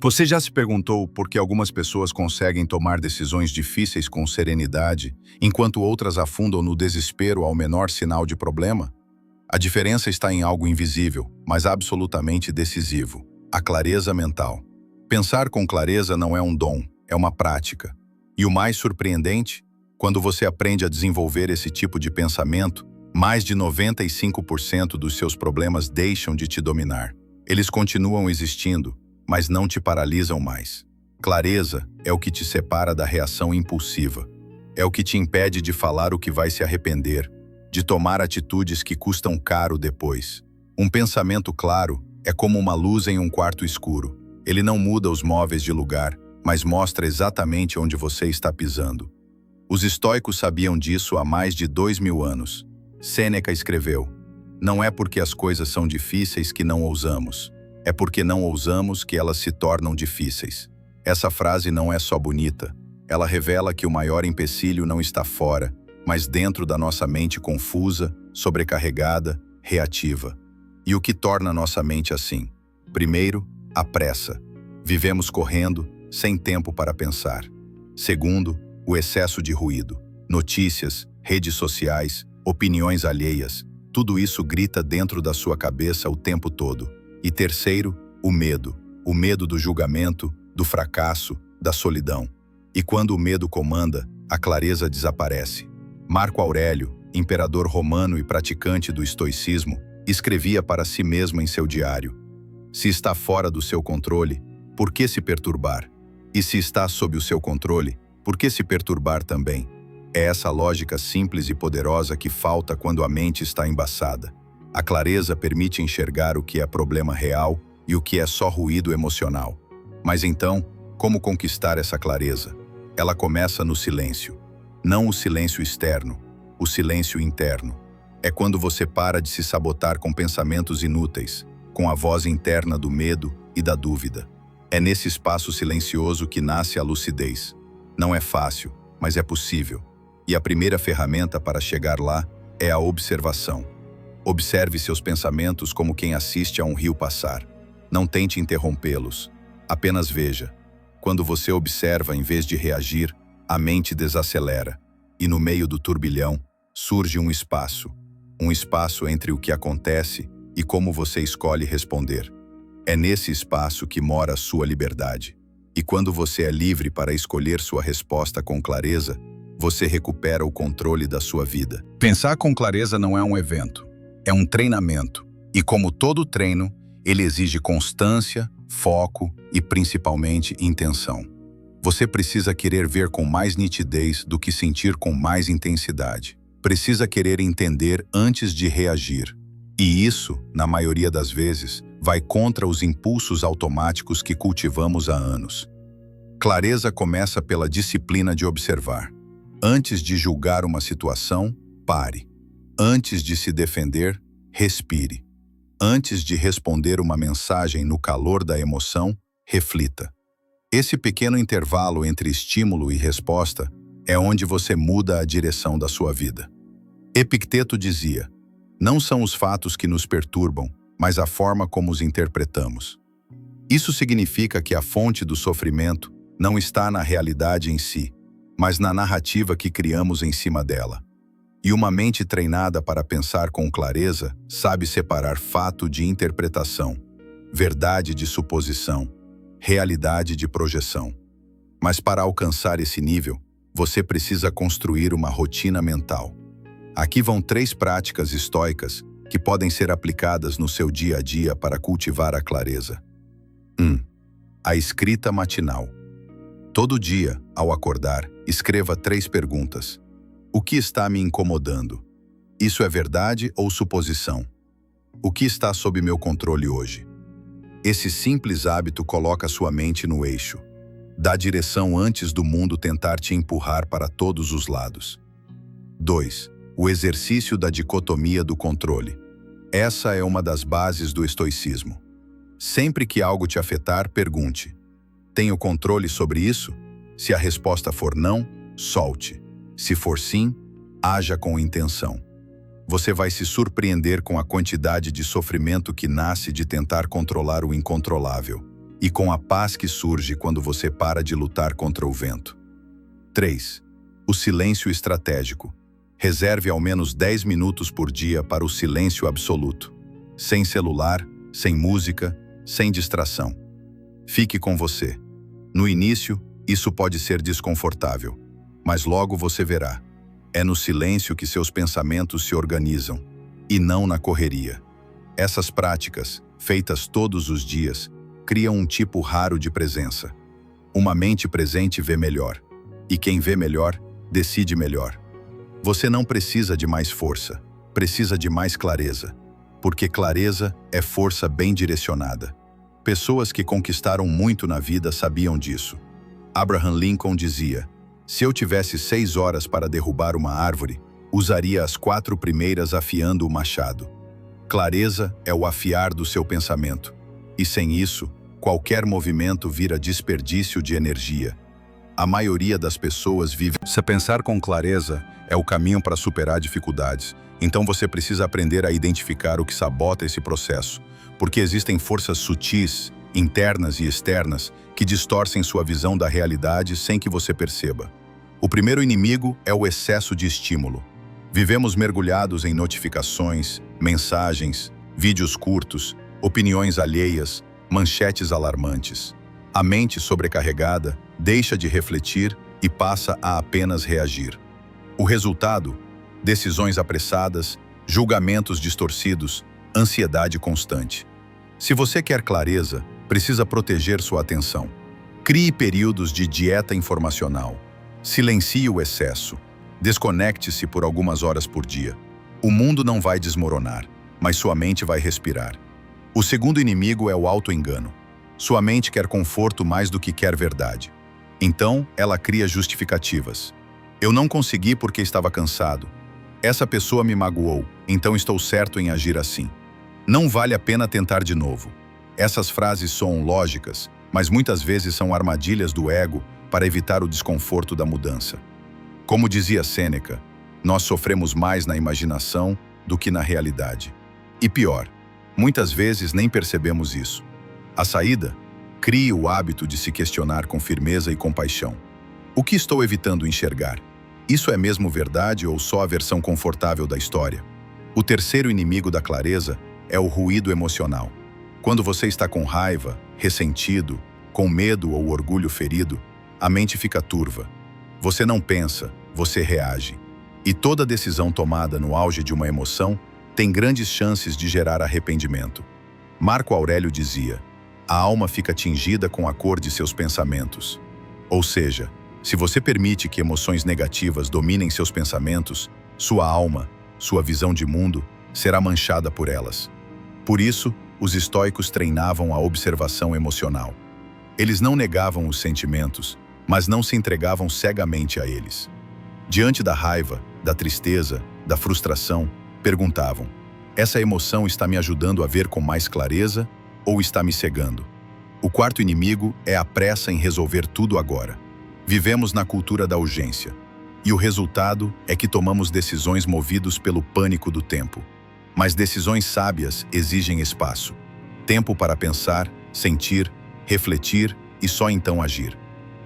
Você já se perguntou por que algumas pessoas conseguem tomar decisões difíceis com serenidade, enquanto outras afundam no desespero ao menor sinal de problema? A diferença está em algo invisível, mas absolutamente decisivo: a clareza mental. Pensar com clareza não é um dom, é uma prática. E o mais surpreendente, quando você aprende a desenvolver esse tipo de pensamento, mais de 95% dos seus problemas deixam de te dominar. Eles continuam existindo, mas não te paralisam mais. Clareza é o que te separa da reação impulsiva. É o que te impede de falar o que vai se arrepender, de tomar atitudes que custam caro depois. Um pensamento claro é como uma luz em um quarto escuro. Ele não muda os móveis de lugar, mas mostra exatamente onde você está pisando. Os estoicos sabiam disso há mais de 2000 anos. Sêneca escreveu: "Não é porque as coisas são difíceis que não ousamos. É porque não ousamos que elas se tornam difíceis." Essa frase não é só bonita. Ela revela que o maior empecilho não está fora, mas dentro da nossa mente confusa, sobrecarregada, reativa. E o que torna nossa mente assim? Primeiro, a pressa. Vivemos correndo, sem tempo para pensar. Segundo, o excesso de ruído. Notícias, redes sociais, opiniões alheias. Tudo isso grita dentro da sua cabeça o tempo todo. E terceiro, o medo. O medo do julgamento, do fracasso, da solidão. E quando o medo comanda, a clareza desaparece. Marco Aurélio, imperador romano e praticante do estoicismo, escrevia para si mesmo em seu diário: "Se está fora do seu controle, por que se perturbar? E se está sob o seu controle, por que se perturbar também?" É essa lógica simples e poderosa que falta quando a mente está embaçada. A clareza permite enxergar o que é problema real e o que é só ruído emocional. Mas então, como conquistar essa clareza? Ela começa no silêncio. Não o silêncio externo, o silêncio interno. É quando você para de se sabotar com pensamentos inúteis, com a voz interna do medo e da dúvida. É nesse espaço silencioso que nasce a lucidez. Não é fácil, mas é possível. E a primeira ferramenta para chegar lá é a observação. Observe seus pensamentos como quem assiste a um rio passar. Não tente interrompê-los. Apenas veja. Quando você observa em vez de reagir, a mente desacelera. E no meio do turbilhão, surge um espaço. Um espaço entre o que acontece e como você escolhe responder. É nesse espaço que mora a sua liberdade. E quando você é livre para escolher sua resposta com clareza, você recupera o controle da sua vida. Pensar com clareza não é um evento. É um treinamento. E como todo treino, ele exige constância, foco e principalmente intenção. Você precisa querer ver com mais nitidez do que sentir com mais intensidade. Precisa querer entender antes de reagir. E isso, na maioria das vezes, vai contra os impulsos automáticos que cultivamos há anos. Clareza começa pela disciplina de observar. Antes de julgar uma situação, pare. Antes de se defender, respire. Antes de responder uma mensagem no calor da emoção, reflita. Esse pequeno intervalo entre estímulo e resposta é onde você muda a direção da sua vida. Epicteto dizia: "Não são os fatos que nos perturbam, mas a forma como os interpretamos." Isso significa que a fonte do sofrimento não está na realidade em si, mas na narrativa que criamos em cima dela. E uma mente treinada para pensar com clareza sabe separar fato de interpretação, verdade de suposição, realidade de projeção. Mas para alcançar esse nível, você precisa construir uma rotina mental. Aqui vão 3 práticas estoicas que podem ser aplicadas no seu dia a dia para cultivar a clareza. 1. A escrita matinal. Todo dia, ao acordar, escreva 3 perguntas. O que está me incomodando? Isso é verdade ou suposição? O que está sob meu controle hoje? Esse simples hábito coloca sua mente no eixo. Dá direção antes do mundo tentar te empurrar para todos os lados. 2. O exercício da dicotomia do controle. Essa é uma das bases do estoicismo. Sempre que algo te afetar, pergunte: tenho controle sobre isso? Se a resposta for não, solte. Se for sim, haja com intenção. Você vai se surpreender com a quantidade de sofrimento que nasce de tentar controlar o incontrolável. e com a paz que surge quando você para de lutar contra o vento. 3. O silêncio estratégico. Reserve ao menos 10 minutos por dia para o silêncio absoluto. Sem celular, sem música, sem distração. Fique com você. No início, isso pode ser desconfortável, mas logo você verá. É no silêncio que seus pensamentos se organizam, e não na correria. Essas práticas, feitas todos os dias, criam um tipo raro de presença. Uma mente presente vê melhor, e quem vê melhor, decide melhor. Você não precisa de mais força, precisa de mais clareza, porque clareza é força bem direcionada. Pessoas que conquistaram muito na vida sabiam disso. Abraham Lincoln dizia: se eu tivesse 6 horas para derrubar uma árvore, usaria as 4 primeiras afiando o machado. Clareza é o afiar do seu pensamento, e sem isso, qualquer movimento vira desperdício de energia. A maioria das pessoas vive... Se pensar com clareza é o caminho para superar dificuldades, então você precisa aprender a identificar o que sabota esse processo, porque existem forças sutis, internas e externas, que distorcem sua visão da realidade sem que você perceba. O primeiro inimigo é o excesso de estímulo. Vivemos mergulhados em notificações, mensagens, vídeos curtos, opiniões alheias, manchetes alarmantes. A mente sobrecarregada deixa de refletir e passa a apenas reagir. O resultado? Decisões apressadas, julgamentos distorcidos, ansiedade constante. Se você quer clareza, precisa proteger sua atenção. Crie períodos de dieta informacional. Silencie o excesso. Desconecte-se por algumas horas por dia. O mundo não vai desmoronar, mas sua mente vai respirar. O segundo inimigo é o auto-engano. Sua mente quer conforto mais do que quer verdade. Então, ela cria justificativas. Eu não consegui porque estava cansado. Essa pessoa me magoou, então estou certo em agir assim. Não vale a pena tentar de novo. Essas frases soam lógicas, mas muitas vezes são armadilhas do ego para evitar o desconforto da mudança. Como dizia Sêneca, nós sofremos mais na imaginação do que na realidade. E pior, muitas vezes nem percebemos isso. A saída? Crie o hábito de se questionar com firmeza e compaixão. O que estou evitando enxergar? Isso é mesmo verdade ou só a versão confortável da história? O terceiro inimigo da clareza é o ruído emocional. Quando você está com raiva, ressentido, com medo ou orgulho ferido, a mente fica turva. Você não pensa, você reage. E toda decisão tomada no auge de uma emoção tem grandes chances de gerar arrependimento. Marco Aurélio dizia: a alma fica tingida com a cor de seus pensamentos. Ou seja, se você permite que emoções negativas dominem seus pensamentos, sua alma, sua visão de mundo, será manchada por elas. Por isso, os estoicos treinavam a observação emocional. Eles não negavam os sentimentos, mas não se entregavam cegamente a eles. Diante da raiva, da tristeza, da frustração, perguntavam: essa emoção está me ajudando a ver com mais clareza ou está me cegando? O quarto inimigo é a pressa em resolver tudo agora. Vivemos na cultura da urgência, e o resultado é que tomamos decisões movidos pelo pânico do tempo. Mas decisões sábias exigem espaço, tempo para pensar, sentir, refletir e só então agir.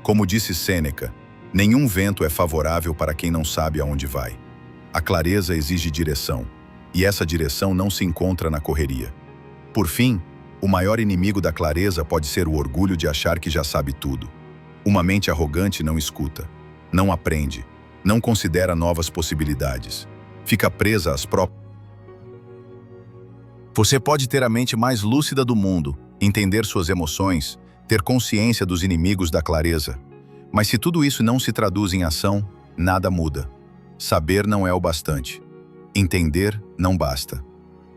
Como disse Sêneca, nenhum vento é favorável para quem não sabe aonde vai. A clareza exige direção, e essa direção não se encontra na correria. Por fim, o maior inimigo da clareza pode ser o orgulho de achar que já sabe tudo. Uma mente arrogante não escuta, não aprende, não considera novas possibilidades. Fica presa às próprias... Você pode ter a mente mais lúcida do mundo, entender suas emoções, ter consciência dos inimigos da clareza. Mas se tudo isso não se traduz em ação, nada muda. Saber não é o bastante. Entender não basta.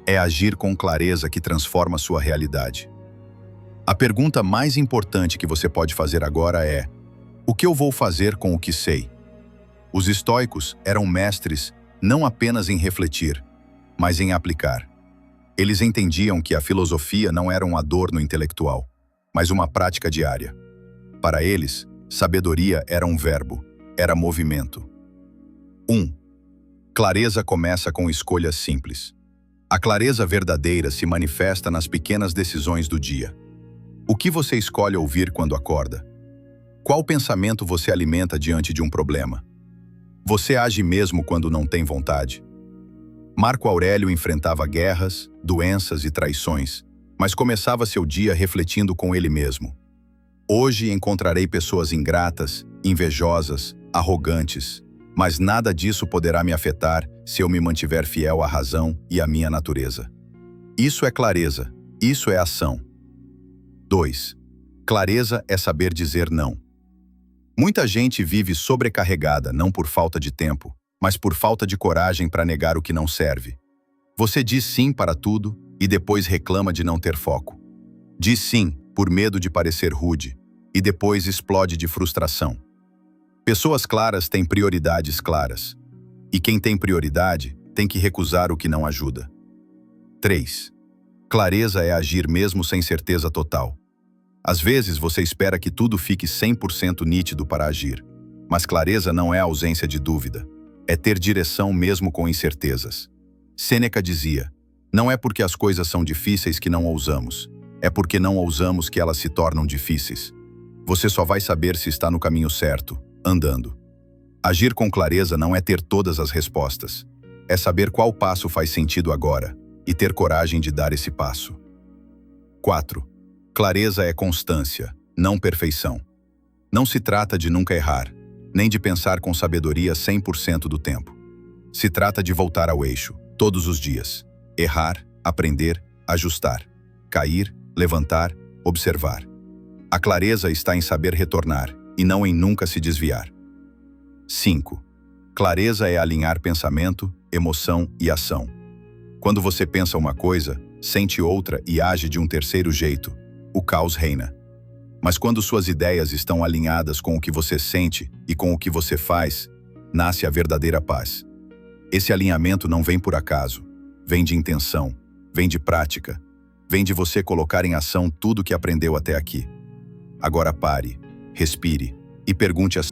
É agir com clareza que transforma sua realidade. A pergunta mais importante que você pode fazer agora é: o que eu vou fazer com o que sei? Os estoicos eram mestres não apenas em refletir, mas em aplicar. Eles entendiam que a filosofia não era um adorno intelectual, mas uma prática diária. Para eles, sabedoria era um verbo, era movimento. 1. Clareza começa com escolhas simples. A clareza verdadeira se manifesta nas pequenas decisões do dia. O que você escolhe ouvir quando acorda? Qual pensamento você alimenta diante de um problema? Você age mesmo quando não tem vontade? Marco Aurélio enfrentava guerras, doenças e traições, mas começava seu dia refletindo com ele mesmo. Hoje encontrarei pessoas ingratas, invejosas, arrogantes, mas nada disso poderá me afetar se eu me mantiver fiel à razão e à minha natureza. Isso é clareza, isso é ação. 2. Clareza é saber dizer não. Muita gente vive sobrecarregada não por falta de tempo, mas por falta de coragem para negar o que não serve. Você diz sim para tudo e depois reclama de não ter foco. Diz sim por medo de parecer rude e depois explode de frustração. Pessoas claras têm prioridades claras. E quem tem prioridade tem que recusar o que não ajuda. 3. Clareza é agir mesmo sem certeza total. Às vezes você espera que tudo fique 100% nítido para agir, mas clareza não é ausência de dúvida, é ter direção mesmo com incertezas. Sêneca dizia: não é porque as coisas são difíceis que não ousamos, é porque não ousamos que elas se tornam difíceis. Você só vai saber se está no caminho certo, andando. Agir com clareza não é ter todas as respostas, é saber qual passo faz sentido agora e ter coragem de dar esse passo. 4. Clareza é constância, não perfeição. Não se trata de nunca errar, nem de pensar com sabedoria 100% do tempo. Se trata de voltar ao eixo, todos os dias. Errar, aprender, ajustar. Cair, levantar, observar. A clareza está em saber retornar, e não em nunca se desviar. 5. Clareza é alinhar pensamento, emoção e ação. Quando você pensa uma coisa, sente outra e age de um terceiro jeito, o caos reina. Mas quando suas ideias estão alinhadas com o que você sente e com o que você faz, nasce a verdadeira paz. Esse alinhamento não vem por acaso, vem de intenção, vem de prática, vem de você colocar em ação tudo que aprendeu até aqui. Agora pare, respire e pergunte a